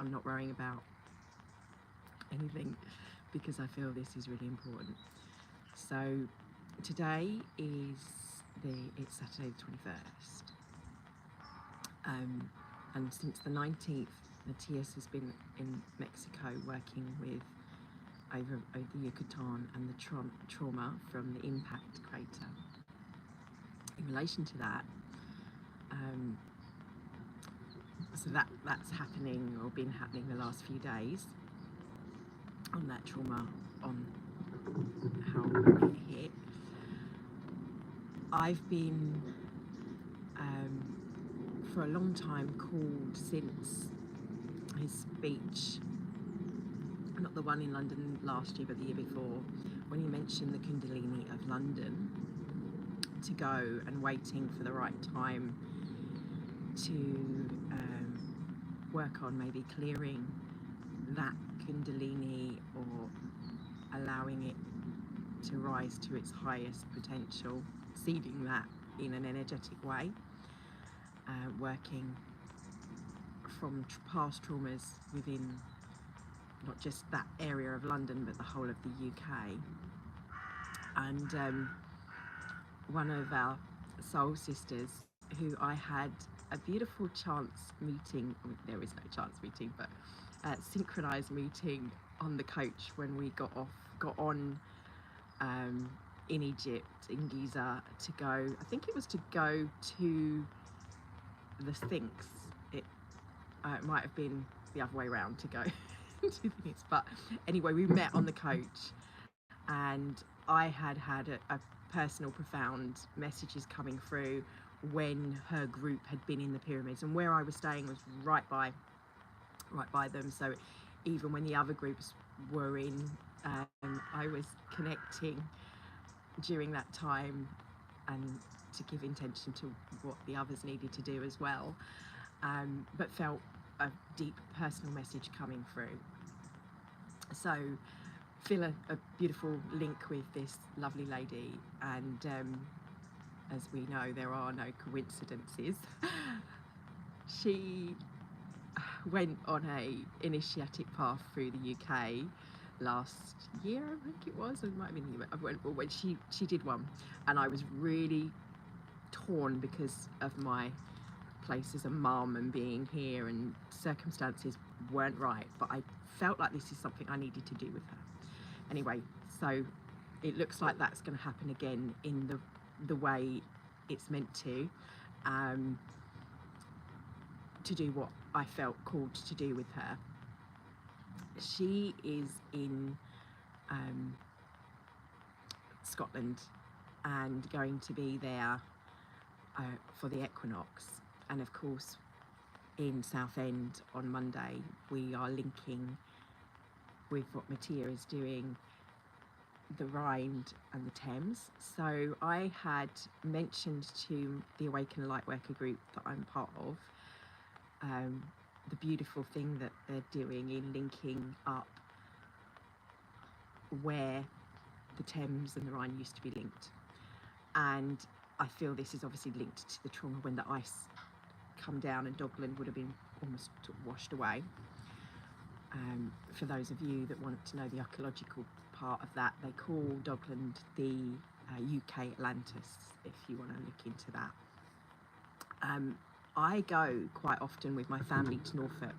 I'm not worrying about anything because I feel this is really important. So today is it's Saturday the 21st, and since the 19th, Matthias has been in Mexico working with over the Yucatan and the trauma from the impact crater. In relation to that, um, so that's happening or been happening the last few days on that trauma, on how it hit. I've been for a long time called, since his speech, not the one in London last year but the year before, when he mentioned the Kundalini of London, to go and waiting for the right time to work on maybe clearing that Kundalini or allowing it to rise to its highest potential, seeding that in an energetic way, working from past traumas within not just that area of London but the whole of the UK. And one of our soul sisters, who I had a beautiful chance meeting, there is no chance meeting, but synchronized meeting on the coach when we got on in Egypt, in Giza, to go, I think it was to go to the Sphinx. It might have been the other way around, to go to the Sphinx, but anyway, we met on the coach, and I had a personal, profound messages coming through when her group had been in the pyramids, and where I was staying was right by them. So even when the other groups were in, I was connecting during that time, and to give intention to what the others needed to do as well, but felt a deep personal message coming through. So feel a beautiful link with this lovely lady, and as we know, there are no coincidences. She went on a initiatic path through the UK last year, I think it was, or it might have been the year, when she did one, and I was really torn because of my place as a mum and being here, and circumstances weren't right, but I felt like this is something I needed to do with her. Anyway, so it looks like that's going to happen again in the way it's meant to do what I felt called to do with her. She is in Scotland and going to be there for the equinox, and of course in Southend on Monday we are linking with what Mattia is doing, the Rhine and the Thames. So I had mentioned to the Awaken Lightworker group that I'm part of, the beautiful thing that they're doing in linking up where the Thames and the Rhine used to be linked. And I feel this is obviously linked to the trauma when the ice come down and Dogland would have been almost washed away. For those of you that want to know the archaeological part of that, they call Dogland the UK Atlantis, if you want to look into that. I go quite often with my family to Norfolk,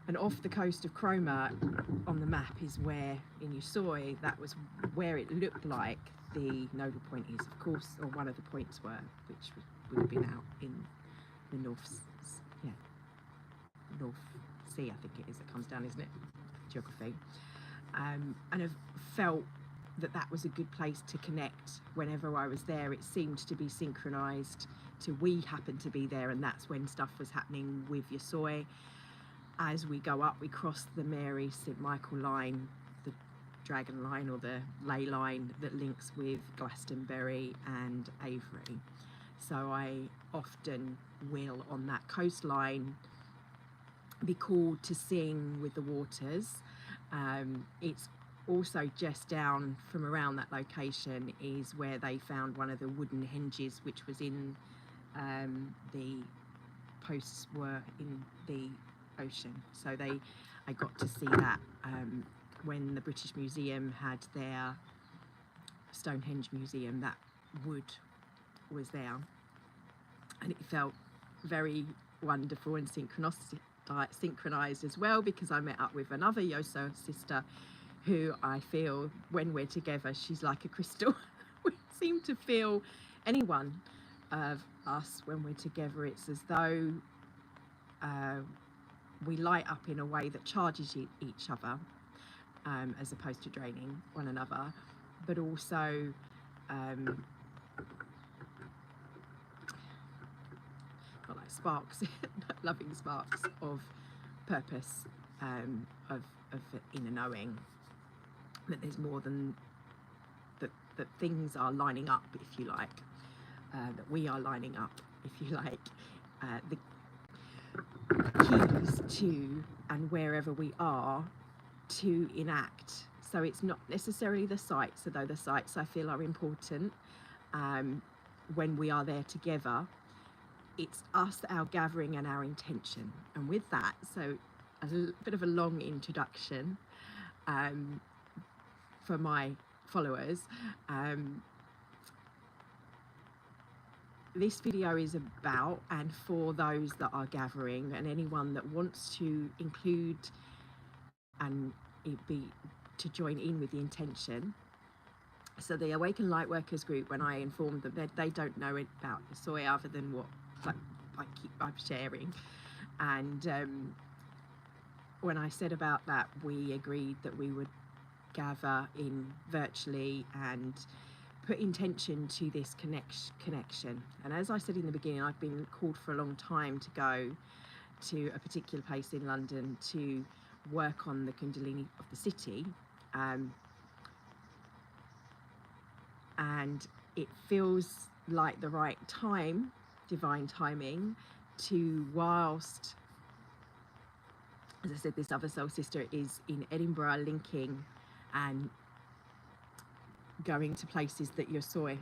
and off the coast of Cromer on the map is where, in Usoy, that was where it looked like the nodal point is, of course, or one of the points were, which would have been out in the North Sea, I think it is, that comes down, isn't it? Geography. And I've felt that was a good place to connect. Whenever I was there, it seemed to be synchronized to, we happened to be there, and that's when stuff was happening with Usoy. As we go up, we cross the Mary St Michael line, the Dragon line or the ley line that links with Glastonbury and Avery. So I often will, on that coastline, be called to sing with the waters. It's also just down from around that location is where they found one of the wooden hinges, which was in the posts were in the ocean. So I got to see that when the British Museum had their Stonehenge Museum. That wood was there, and it felt very wonderful and synchronized as well, because I met up with another Yoso sister who I feel when we're together, she's like a crystal. We seem to feel anyone of us when we're together. It's as though we light up in a way that charges each other, as opposed to draining one another, but also got like sparks, loving sparks of purpose, of inner knowing that there's more than that things are lining up, if you like, that we are lining up, if you like, the keys to and wherever we are to enact. So it's not necessarily the sites, although the sites I feel are important when we are there together. It's us, our gathering and our intention. And with that, so a bit of a long introduction for my followers. This video is about and for those that are gathering, and anyone that wants to include and to join in with the intention. So the Awakened Lightworkers group, when I informed them that they don't know about the soy other than what I'm sharing, and when I said about that, we agreed that we would gather in virtually and put intention to this connection. And as I said in the beginning, I've been called for a long time to go to a particular place in London to work on the Kundalini of the city, and it feels like the right time, divine timing, to, whilst, as I said, this other soul sister is in Edinburgh, linking and going to places that your soy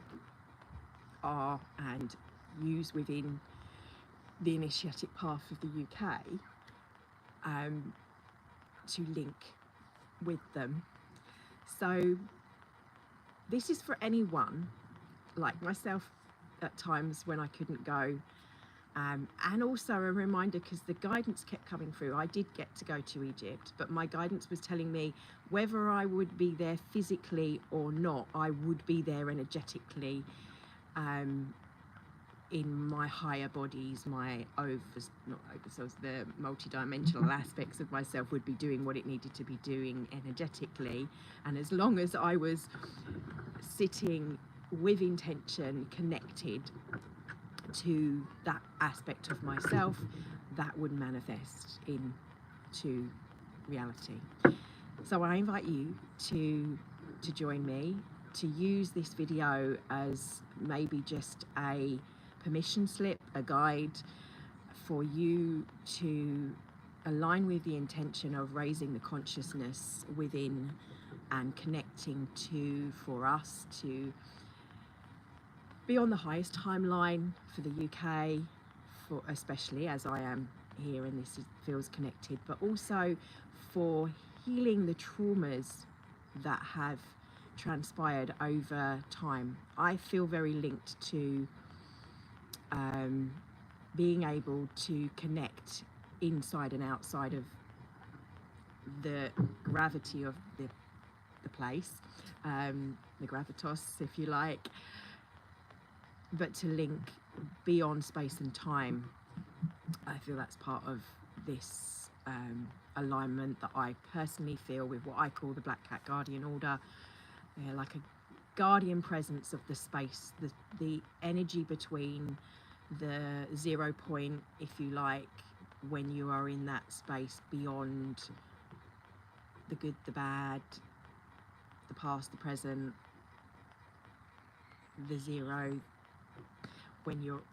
are and use within the initiatic path of the UK, to link with them. So this is for anyone like myself at times when I couldn't go, and also a reminder, because the guidance kept coming through. I did get to go to Egypt, but my guidance was telling me whether I would be there physically or not, I would be there energetically, in my higher bodies, my the multi-dimensional aspects of myself would be doing what it needed to be doing energetically. And as long as I was sitting with intention, connected to that aspect of myself, that would manifest into reality. So I invite you to join me, to use this video as maybe just a permission slip, a guide for you to align with the intention of raising the consciousness within and connecting to, for us to be on the highest timeline for the UK, for especially as I am here and this feels connected, but also for healing the traumas that have transpired over time. I feel very linked to being able to connect inside and outside of the gravity of the place, the gravitas, if you like, but to link beyond space and time. I feel that's part of this alignment that I personally feel with what I call the Black Cat Guardian Order. They're like a guardian presence of the space, the energy between the 0 point, if you like, when you are in that space beyond the good, the bad, the past, the present, the zero, when you're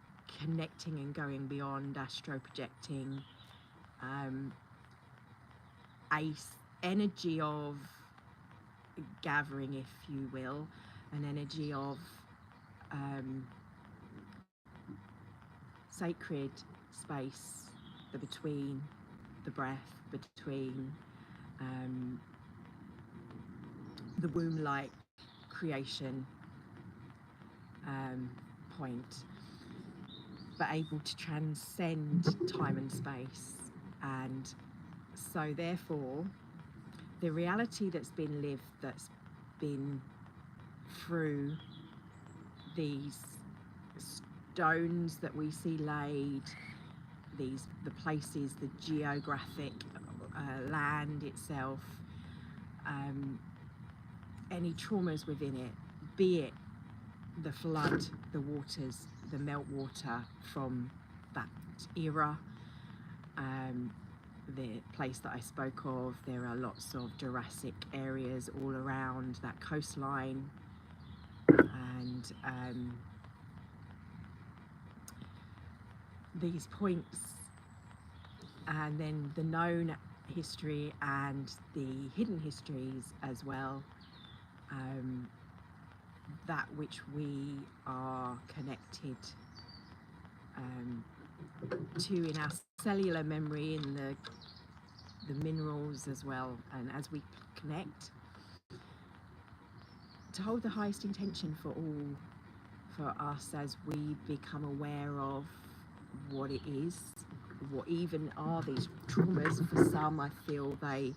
connecting and going beyond, astro projecting, energy of gathering, if you will, an energy of sacred space, the between, the breath between the womb-like creation point, but able to transcend time and space. And so therefore, the reality that's been lived, that's been through these stones that we see laid, the places, the geographic land itself, any traumas within it, be it the flood, the waters, the meltwater from that era, the place that I spoke of, there are lots of Jurassic areas all around that coastline, and these points, and then the known history and the hidden histories as well, that which we are connected to in our cellular memory, in the minerals as well. And as we connect, to hold the highest intention for us as we become aware of what it is, what even are these traumas. For some, I feel they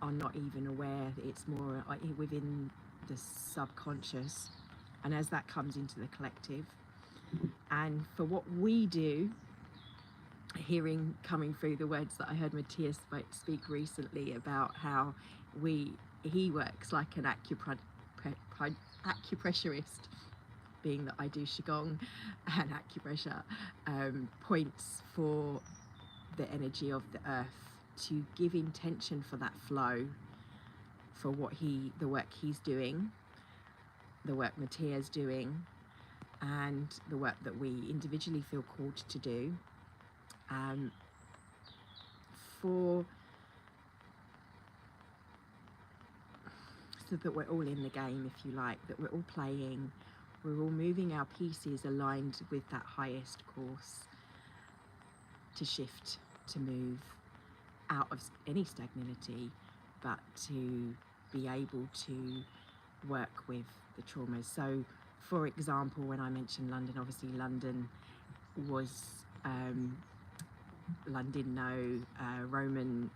are not even aware. It's more within the subconscious, and as that comes into the collective, and for what we do, coming through the words that I heard Matthias speak recently about how he works like an acupressurist, being that I do Qigong and acupressure, points for the energy of the earth, to give intention for that flow, for the work he's doing, the work Matthia's doing, and the work that we individually feel called to do, so that we're all in the game, if you like, that we're all playing, we're all moving our pieces aligned with that highest course, to shift, to move out of any stagnancy, but to be able to work with the traumas. So, for example, when I mentioned London, obviously London was Londino, Roman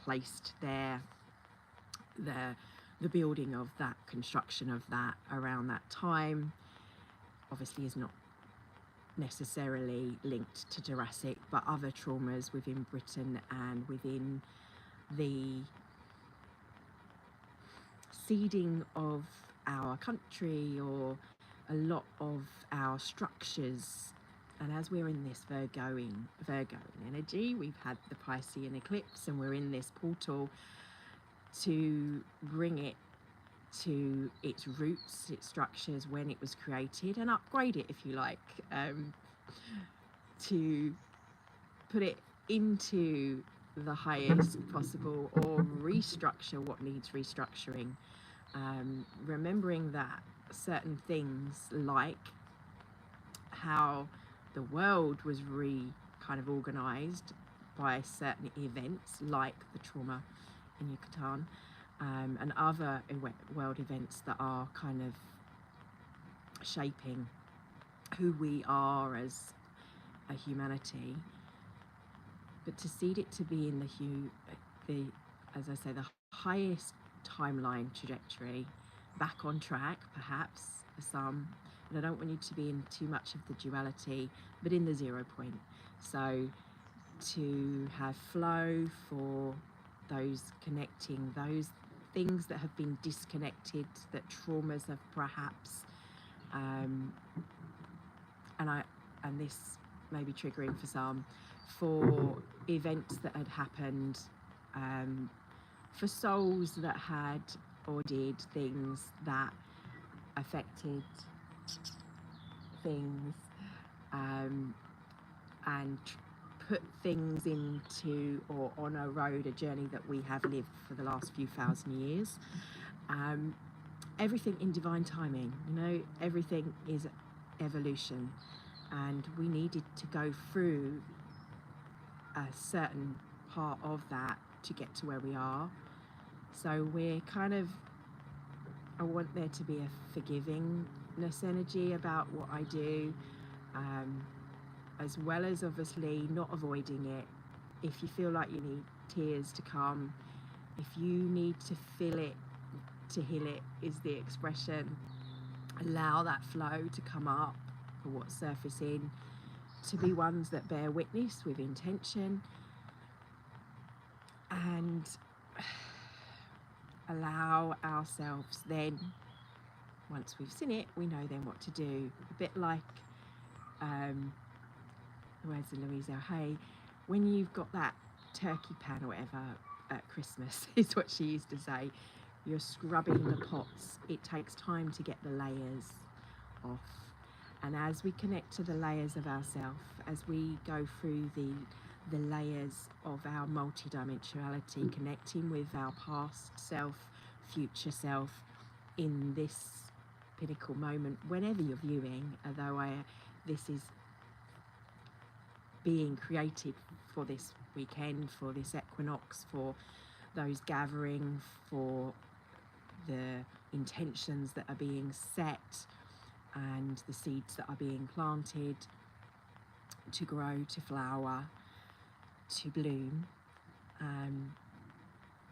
placed there, the building of that, construction of that around that time, obviously is not necessarily linked to Jurassic, but other traumas within Britain and within the seeding of our country, or a lot of our structures. And as we're in this Virgo energy, we've had the Piscean eclipse, and we're in this portal to bring it to its roots, its structures, when it was created, and upgrade it, if you like, to put it into the highest possible, or restructure what needs restructuring. Remembering that certain things, like how the world was kind of organized by certain events, like the trauma in Yucatan, and other world events that are kind of shaping who we are as a humanity, but to seed it to be in the as I say, the highest timeline trajectory, back on track perhaps for some. And I don't want you to be in too much of the duality, but in the 0 point. So to have flow for those connecting, those things that have been disconnected, that traumas have perhaps, and this may be triggering for some, for events that had happened, for souls that had or did things that affected things, and put things into, or on a road, a journey that we have lived for the last few thousand years. Everything in divine timing, everything is evolution, and we needed to go through a certain part of that to get to where we are. So we're kind of, I want there to be a forgivingness energy about what I do, as well as obviously not avoiding it. If you feel like you need tears to come, if you need to feel it to heal it, is the expression. Allow that flow to come up for what's surfacing, to be ones that bear witness with intention, and allow ourselves then, once we've seen it, we know then what to do. A bit like where's Louise Hay, when you've got that turkey pan or whatever at Christmas, is what she used to say, you're scrubbing the pots. It takes time to get the layers off. And as we connect to the layers of ourself, as we go through the layers of our multidimensionality, connecting with our past self, future self, in this pinnacle moment, whenever you're viewing, although this is being created for this weekend, for this equinox, for those gathering, for the intentions that are being set and the seeds that are being planted to grow, to flower, to bloom,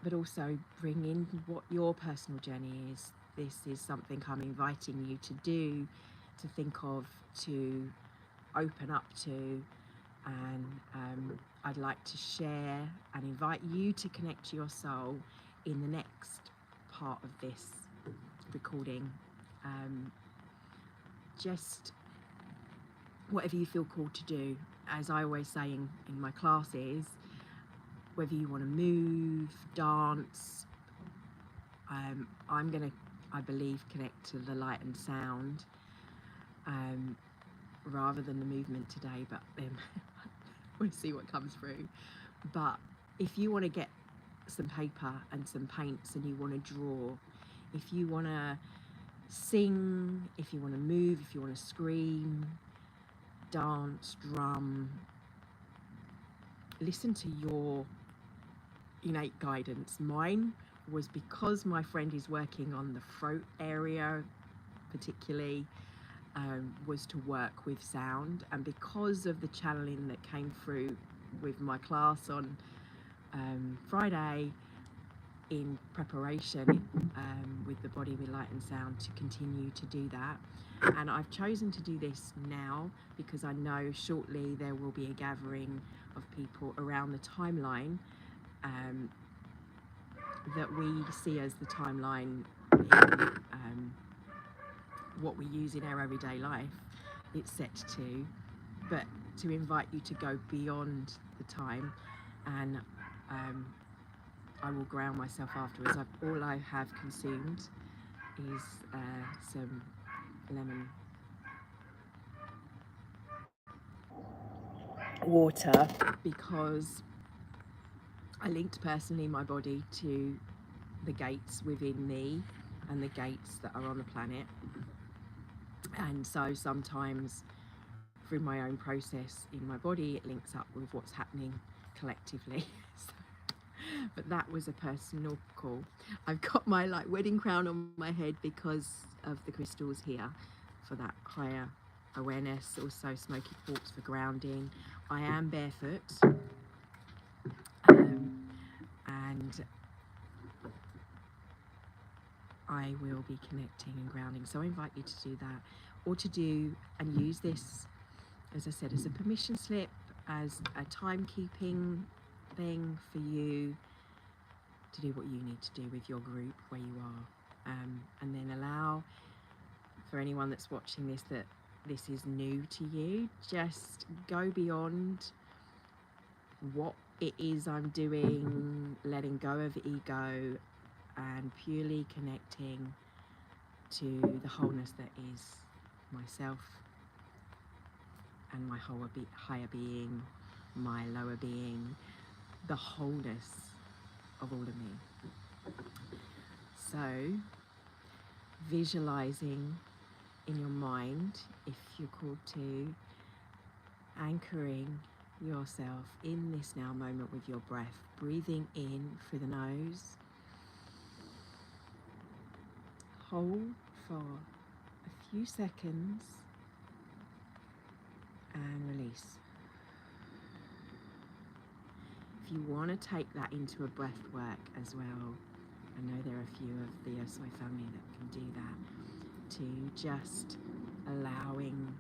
but also bring in what your personal journey is. This is something I'm inviting you to do, to think of, to open up to, and I'd like to share and invite you to connect to your soul in the next part of this recording. Just whatever you feel called to do. As I always say in my classes, whether you want to move, dance, I'm going to, I believe, connect to the light and sound rather than the movement today, but we'll see what comes through. But if you want to get some paper and some paints and you want to draw, if you want to sing, if you want to move, if you want to scream, dance, drum, listen to your innate guidance. Mine was, because my friend is working on the throat area particularly, was to work with sound, and because of the channeling that came through with my class on Friday, in preparation with the body with light and sound, to continue to do that. And I've chosen to do this now because I know shortly there will be a gathering of people around the timeline that we see as the timeline in what we use in our everyday life. It's set to, but to invite you to go beyond the time, and I will ground myself afterwards. All I have consumed is some lemon water, because I linked personally my body to the gates within me and the gates that are on the planet. And so sometimes through my own process in my body, it links up with what's happening collectively. But that was a personal call. I've got my wedding crown on my head because of the crystals here for that higher awareness. Also smoky quartz for grounding. I am barefoot, and I will be connecting and grounding. So I invite you to do that, or to do and use this, as I said, as a permission slip, as a timekeeping thing for you to do what you need to do with your group where you are, and then allow, for anyone that's watching this, that this is new to you, just go beyond what it is I'm doing, letting go of ego and purely connecting to the wholeness that is myself and my higher being, my lower being, the wholeness of all of me. So visualizing in your mind, if you're called to, anchoring yourself in this now moment with your breath, breathing in through the nose. Hold for a few seconds and release. If you want to take that into a breath work as well, I know there are a few of the Soy family that can do that, to just allowing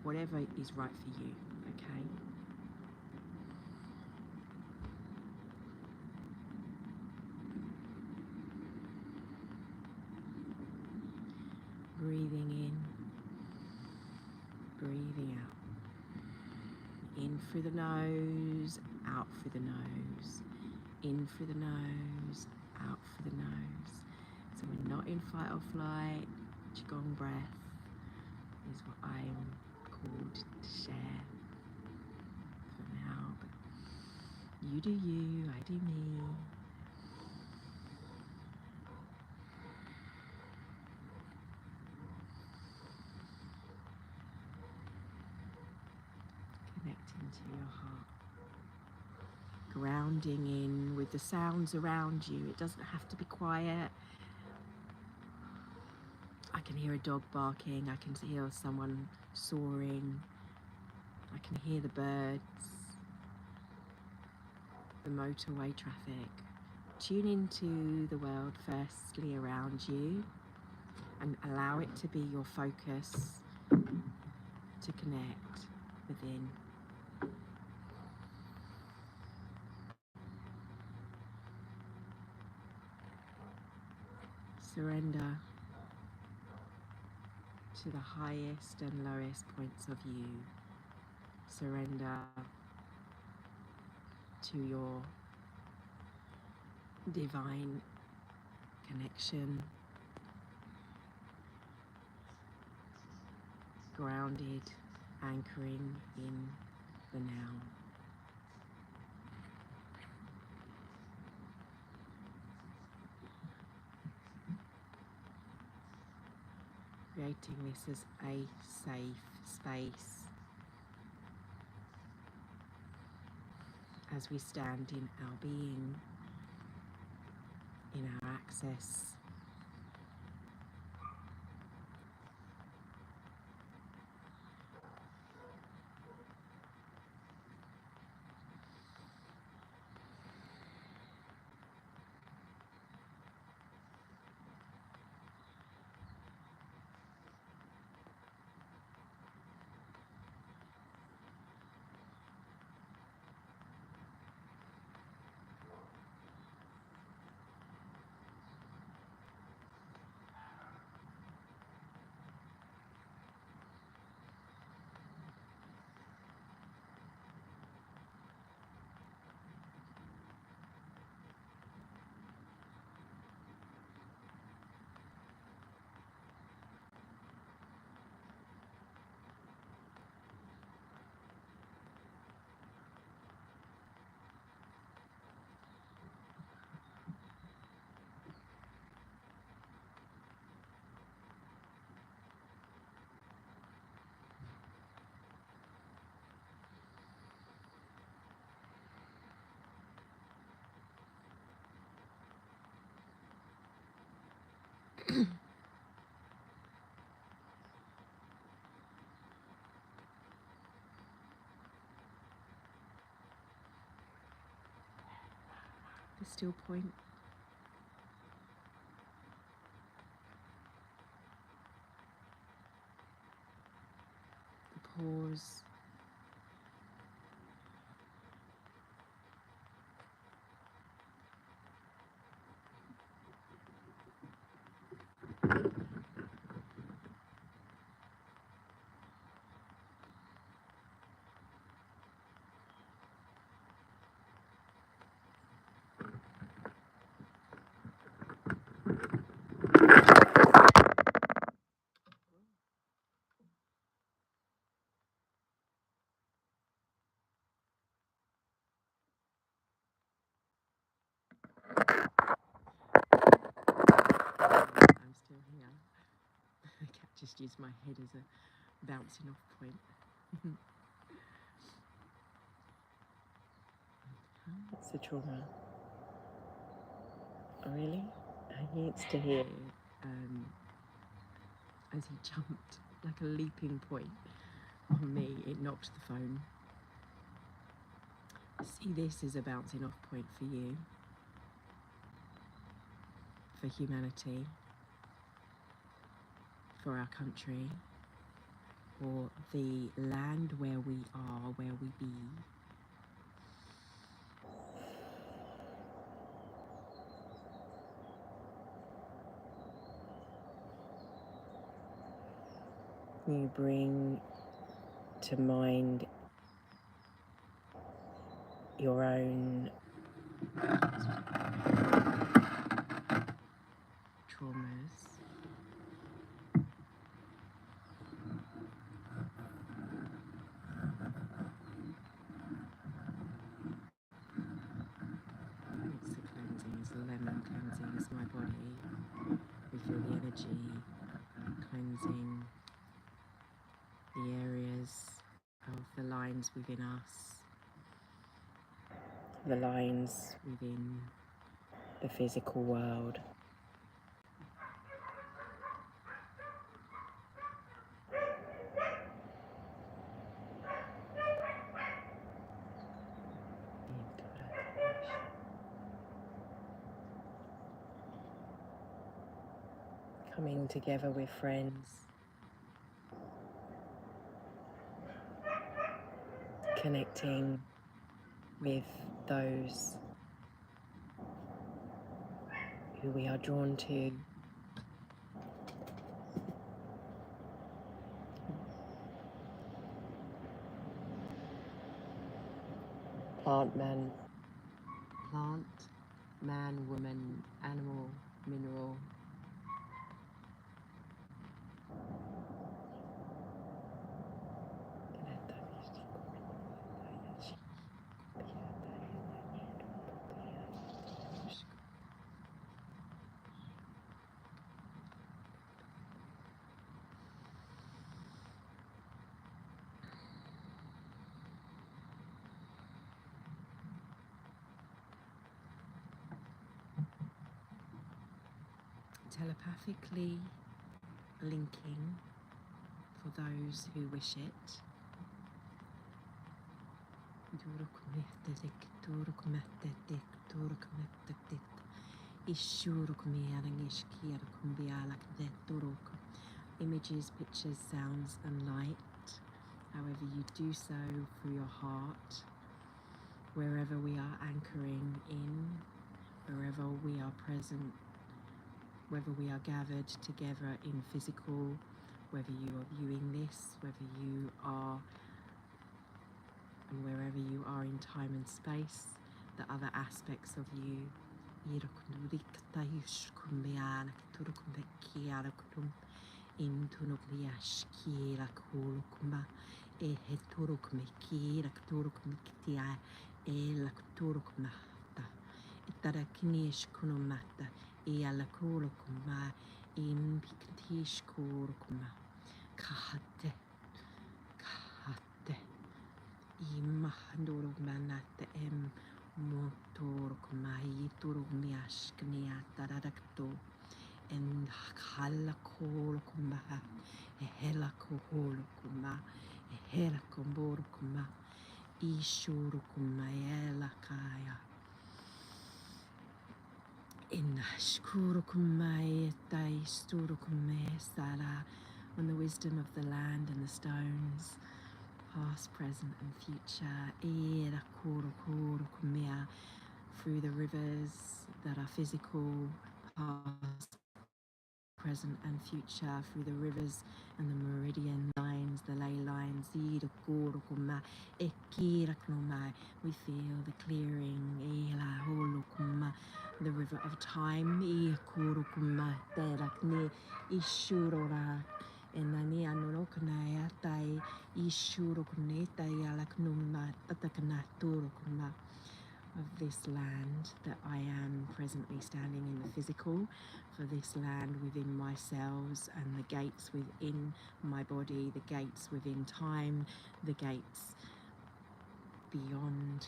whatever is right for you, okay? Breathing in, breathing out. In through the nose, out through the nose. In through the nose, out through the nose. So we're not in fight or flight. Qigong breath is what I'm called to share for now. But you do you, I do me. Connecting to your heart. Grounding in with the sounds around you. It doesn't have to be quiet. I can hear a dog barking. I can hear someone soaring. I can hear the birds, the motorway traffic. Tune into the world firstly around you and allow it to be your focus to connect within. Surrender to the highest and lowest points of you. Surrender to your divine connection. Grounded, anchoring in the now. Creating this as a safe space as we stand in our being, in our access. The still point. The pause. I'm still here. I can't just use my head as a bouncing off point. What's the trauma? Oh, really? He needs to hear as he jumped like a leaping point on me, it knocked the phone. See this as a bouncing off point for you, for humanity, for our country, for the land where we are, where we be. You bring to mind your own traumas. It's the cleansing, it's the lemon cleansing, it's my body. We feel the energy cleansing the areas of the lines within us, the lines within the physical world. Coming together with friends, connecting with those who we are drawn to. Plant, man, woman, animal, mineral. Telepathically linking for those who wish it. Images, pictures, sounds and light, however you do so through your heart, wherever we are anchoring in, wherever we are present, whether we are gathered together in physical, whether you are viewing this, whether you are, and wherever you are in time and space, the other aspects of you. Kahate, kahate, imahandoro manate em motor kumai turu miashknia taradakto en hala kolo kuma hela koholo kuma hela komboro kuma ishuru kuma ela kaya in shkuru kuma tai sturu kuma sala on the wisdom of the land and the stones, past, present and future, through the rivers that are physical, past, present and future, through the rivers and the meridian lines, the ley lines, we feel the clearing, the river of time, enani anorokanaya tai ishurokuneta yalaknuma tatakanaturokuma of this land that I am presently standing in the physical, for this land within my cells and the gates within my body, the gates within time, the gates beyond,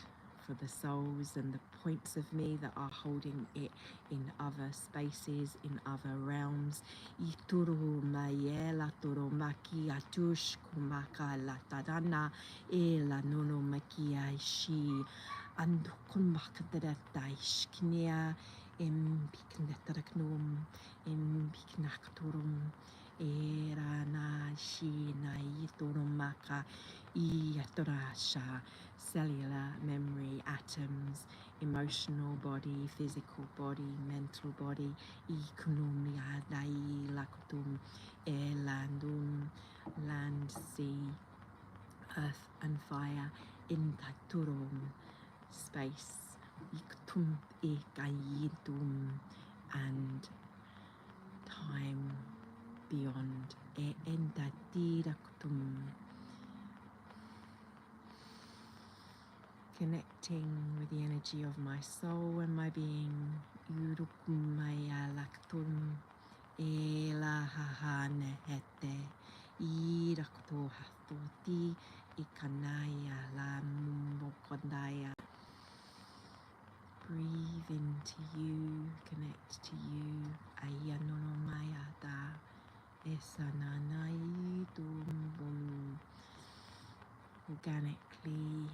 for the souls and the points of me that are holding it in other spaces, in other realms. I turu mai la turu maki atush kumaka la tarana e la nono maki ai shi and kumaka da ishknia em piknetaraknum em piknakturum era na shi na iturumaka I atorasha cellular memory atoms emotional body physical body mental body economia dai lakutum elandum land sea earth and fire in taturum space iktum ikayidum and time beyond endatirakutum connecting with the energy of my soul and my being yurukumaya laktum elahaha nehete irakto hastoti ikanaya la mukondaya. Breathe into you, connect to you. Ayanonomaya da esananai dum organically.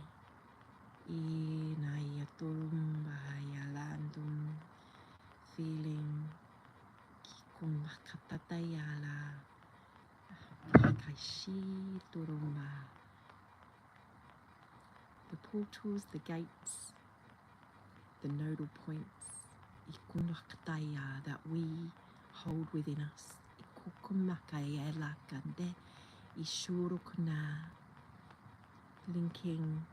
Inayatum bahayalandum feeling kikumbakatatayala kashi turumba. The portals, the gates, the nodal points ikunakataya that we hold within us. Ikukumakayela kande ishurukuna, linking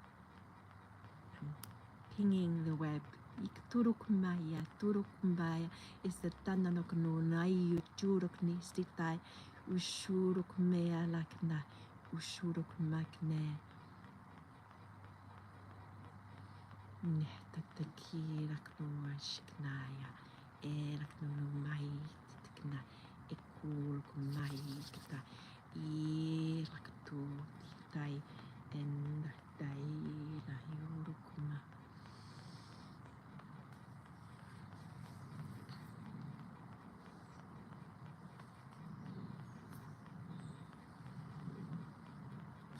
pinging the web. Ikturukumaya, turukumbaya is the tananokununai uturukni stitai ushurukumea lakna ushurukumakne nehtatakira knua shiknaya eraknunumai tikna ikurukumai kita iraktu titai endai na yurukuma.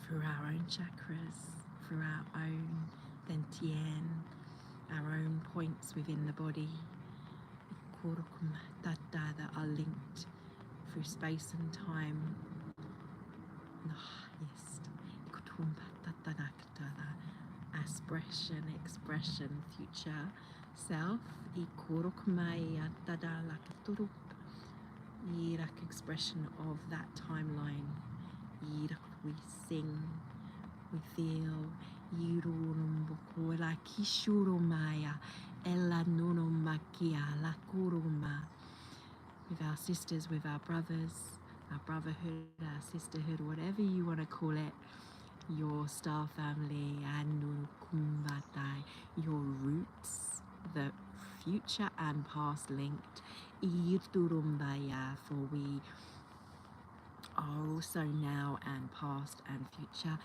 Through our own chakras, through our own dantian, our own points within the body, that are linked through space and time. Yes, aspiration, expression, future self, expression of that timeline. We sing, we feel, with our sisters, with our brothers, our brotherhood, our sisterhood, whatever you want to call it, your star family, your roots, the future and past linked, for we are also now and past and future,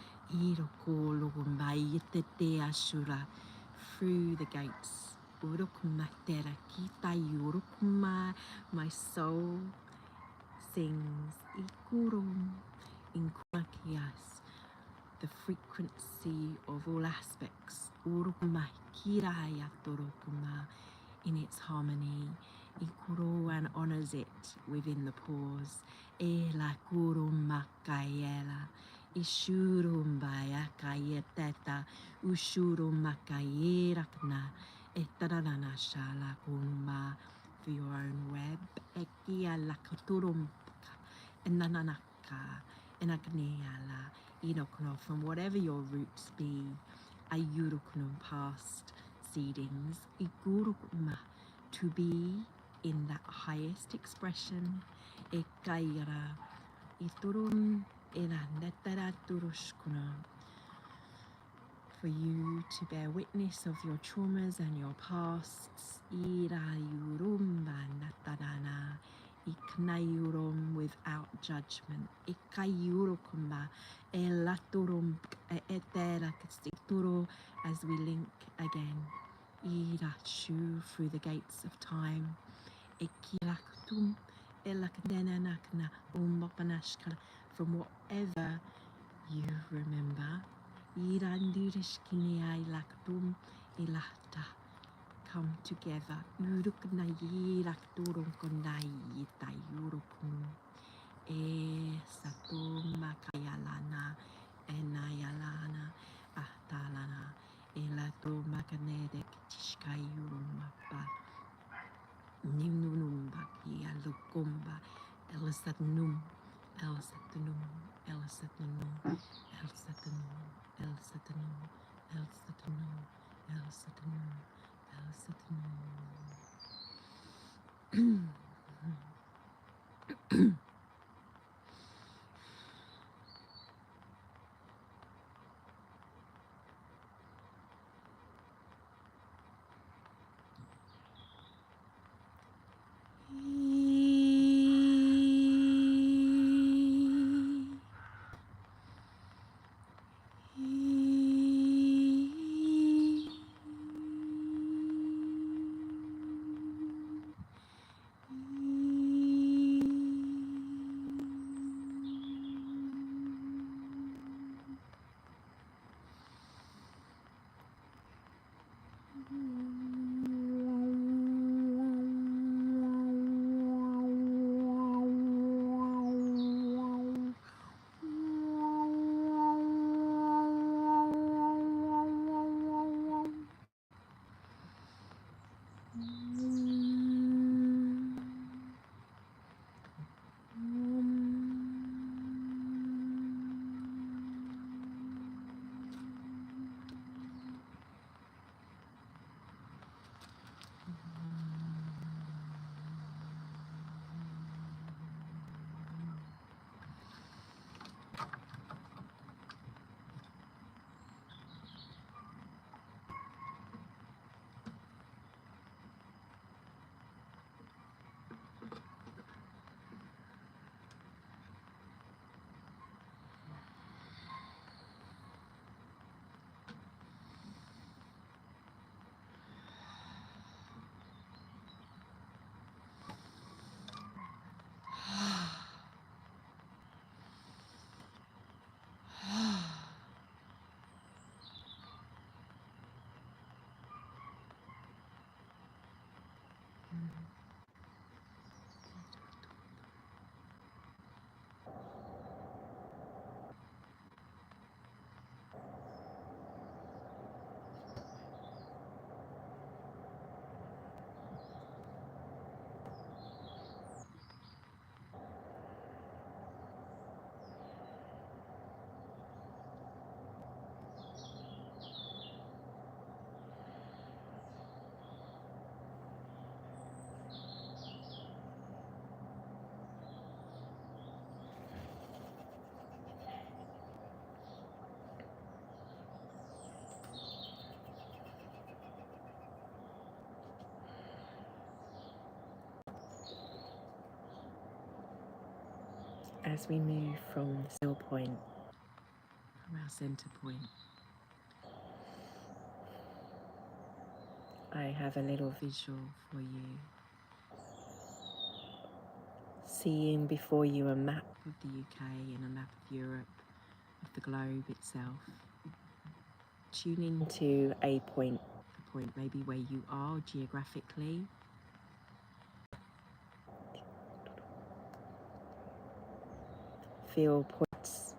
through the gates. My soul sings the frequency of all aspects in its harmony, and honors it within the pause. For your own web, from whatever your roots be, past seedings, to be in that highest expression, for you to bear witness of your traumas and your pasts, without judgment. Ikayurokumba elaturum eterakastituro as we link again. Irashu through the gates of time. Ikilaktum elakdenanakna umbapanashkala from whatever you remember. Irandirishkiniai laktum ilata. Come together. Uruknayi lakturun kondai yitayuruknu. Satuma kayalana enayalana ahtalana elatuma kanedek tishkayurumapa. Nimnumba kialukumba elsatnum elsatnum elsatnum elsatnum elsatnum elsatnum elsatnum elsatnum. As we move from the still point, from our center point, I have a little visual for you. Seeing before you a map of the UK and a map of Europe, of the globe itself. Tune into a point maybe where you are geographically. Feel points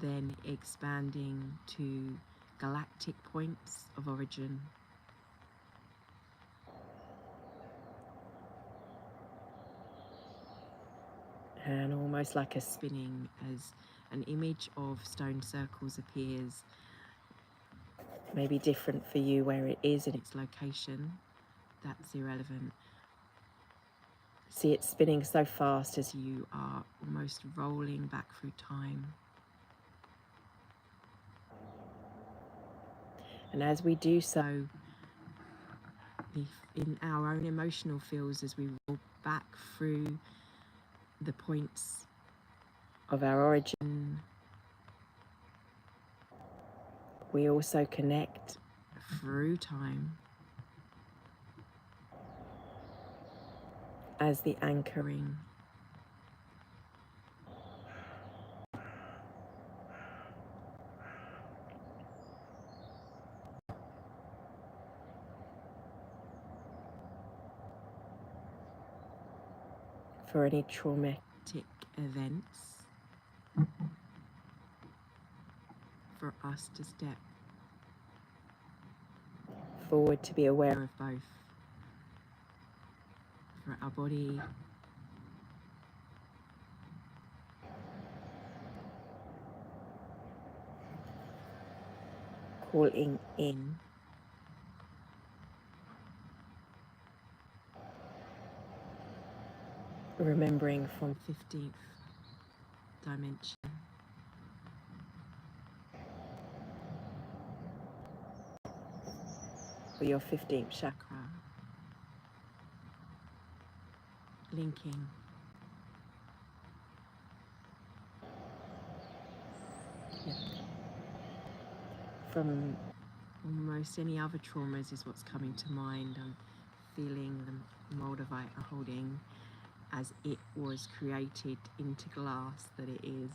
then expanding to galactic points of origin. And almost like a spinning as an image of stone circles appears, maybe different for you where it is in its location, that's irrelevant. See it spinning so fast as you are almost rolling back through time. And as we do so, in our own emotional fields, as we roll back through the points of our origin. We also connect through time as the anchoring. For any traumatic events, for us to step forward to be aware of both, for our body calling in remembering from 15th dimension, or your 15th chakra, linking from almost any other traumas is what's coming to mind. I'm feeling the moldavite holding as it was created into glass that it is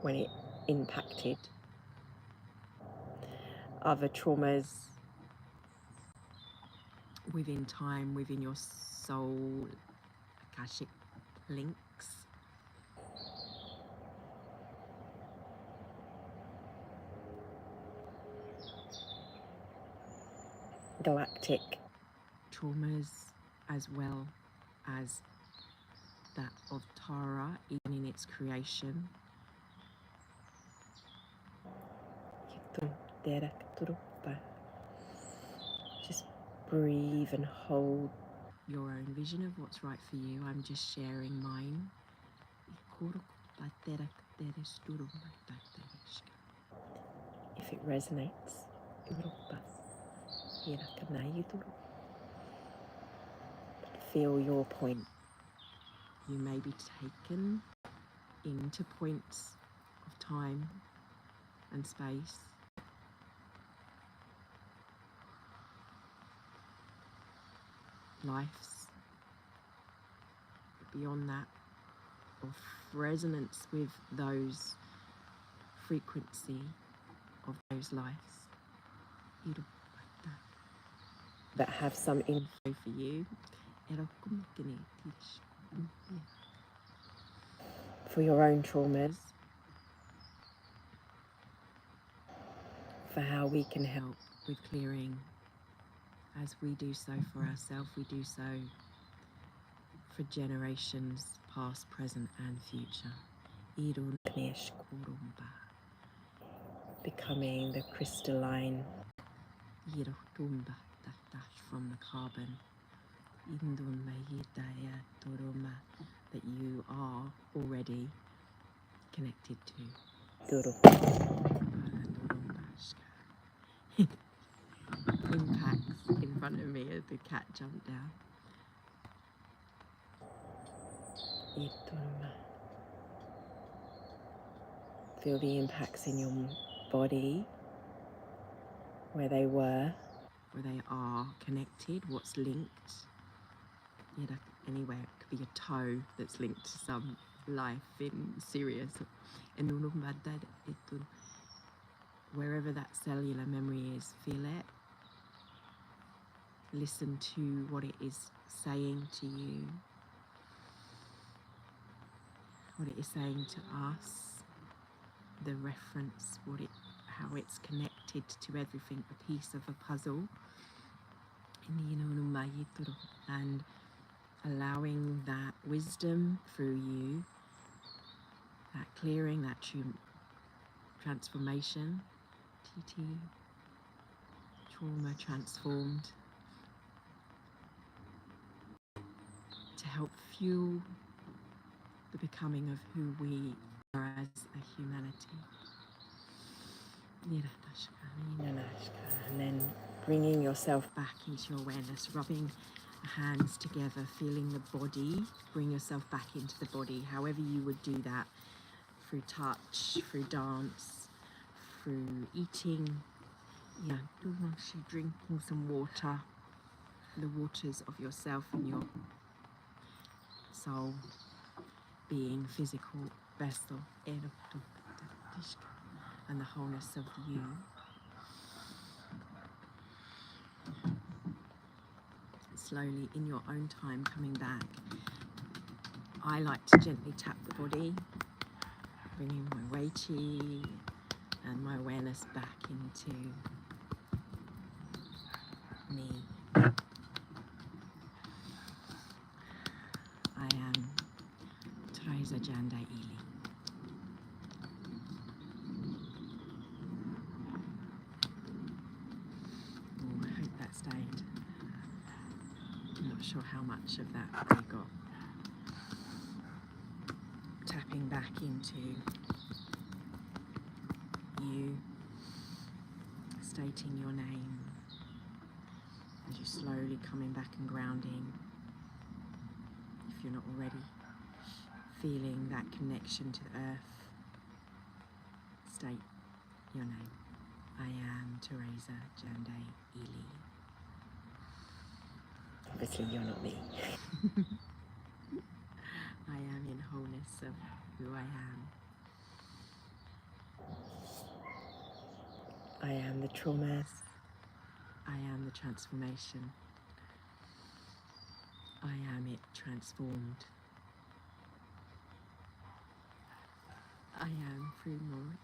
when it impacted other traumas within time, within your soul, akashic links. Galactic traumas, as well as that of Tara, even in its creation. Just breathe and hold your own vision of what's right for you. I'm just sharing mine. If it resonates, feel your point. You may be taken into points of time and space. Lives beyond that, of resonance with those frequency of those lives that have some info for you. For your own traumas, for how we can help with clearing. As we do so for ourselves, we do so for generations past, present and future. Becoming the crystalline from the carbon that you are already connected to. Impacts in front of me as the cat jumped down. Feel the impacts in your body, where they were, where they are connected, what's linked. Anywhere, it could be a toe that's linked to some life in Sirius. Wherever that cellular memory is, feel it. Listen to what it is saying to you, what it is saying to us, the reference, how it's connected to everything, a piece of a puzzle. And allowing that wisdom through you, that clearing, that transformation, trauma transformed, to help fuel the becoming of who we are as a humanity. And then bringing yourself back into your awareness, rubbing Hands together, feeling the body. Bring yourself back into the body, however you would do that, through touch, through dance, through eating. Yeah, actually drinking some water, the waters of yourself and your soul, being, physical vessel, and the wholeness of you. Slowly, in your own time, coming back. I like to gently tap the body, bringing my weighty and my awareness back into me. I am Teresa Janda Ely. Oh, I hope that stayed. I'm not sure how much of that we got. Tapping back into you, stating your name, as you're slowly coming back and grounding, if you're not already, feeling that connection to the earth. State your name. I am Teresa Janda Ely. Obviously you're not me. I am in wholeness of who I am. I am the traumas. I am the transformation. I am it transformed. I am through more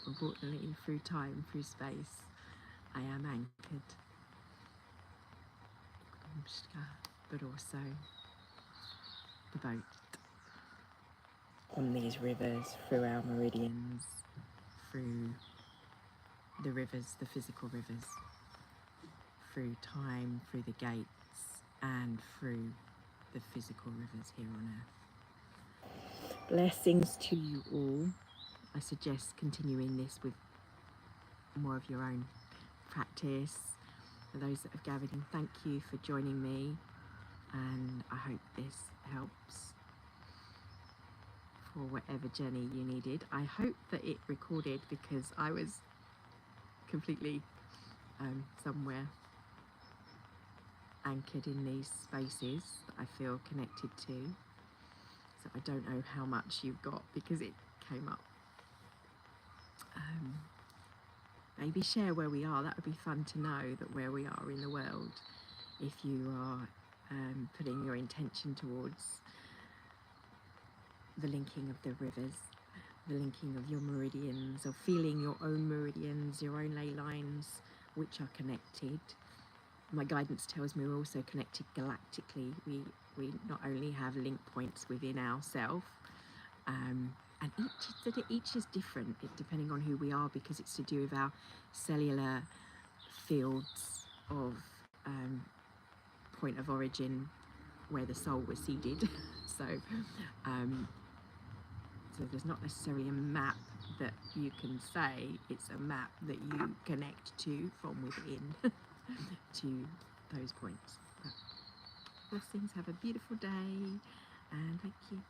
importantly, through time, through space. I am anchored. But also the boat on these rivers, through our meridians, through the rivers, the physical rivers, through time, through the gates, and through the physical rivers here on earth. Blessings to you all. I suggest continuing this with more of your own practice. For those that have gathered in, thank you for joining me, and I hope this helps for whatever journey you needed. I hope that it recorded, because I was completely somewhere anchored in these spaces that I feel connected to. So I don't know how much you've got, because it came up. Maybe share where we are. That would be fun to know, that where we are in the world, if you are putting your intention towards the linking of the rivers, the linking of your meridians, or feeling your own meridians, your own ley lines, which are connected. My guidance tells me we're also connected galactically. We not only have link points within ourselves, and each is different, depending on who we are, because it's to do with our cellular fields of point of origin, where the soul was seeded. So there's not necessarily a map that you can say, it's a map that you connect to from within to those points. But blessings, have a beautiful day, and thank you.